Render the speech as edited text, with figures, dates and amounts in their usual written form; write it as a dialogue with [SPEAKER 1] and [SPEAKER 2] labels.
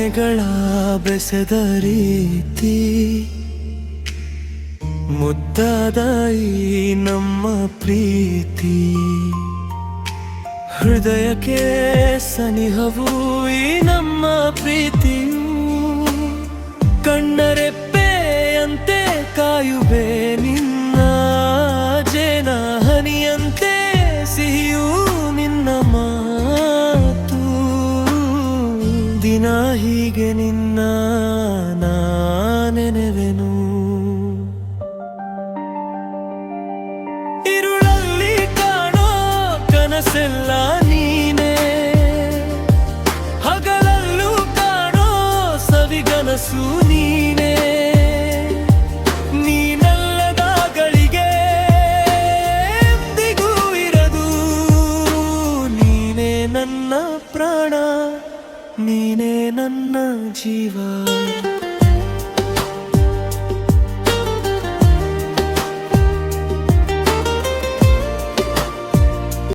[SPEAKER 1] ಮನೆಗಳ ಬೆಸೆದ ರೀತಿ ಮುದ್ದಾದ ಈ ನಮ್ಮ ಪ್ರೀತಿ ಹೃದಯಕ್ಕೆ ಸನಿಹವು ಈ ನಮ್ಮ ಪ್ರೀತಿಯು ಕಣ್ಣರೆಪ್ಪೆಯಂತೆ ಕಾಯುವೆ ನಿನ್ನ ಜೇನ ಹನಿಯಂತೆ ಸಿಹಿಯು ನಿನ್ನ ಮಾತು ದಿನ ಹೀಗೆ ನಿನ್ನ ನೆನೆವೆನು ಇರುಳಲ್ಲಿ ಕಾಣೋ ಕನಸೆಲ್ಲ ನೀನೇ ಹಗಲಲ್ಲೂ ಕಾಣೋ ಸವಿಗನಸು ನೀನೇ ನೀನಲ್ಲದ ಗಳಿಗೆ ಎಂದಿಗೂ ಇರದು ನೀನೇ ನನ್ನ ಪ್ರಾಣ ನೀನೇ ನನ್ನ ಜೀವ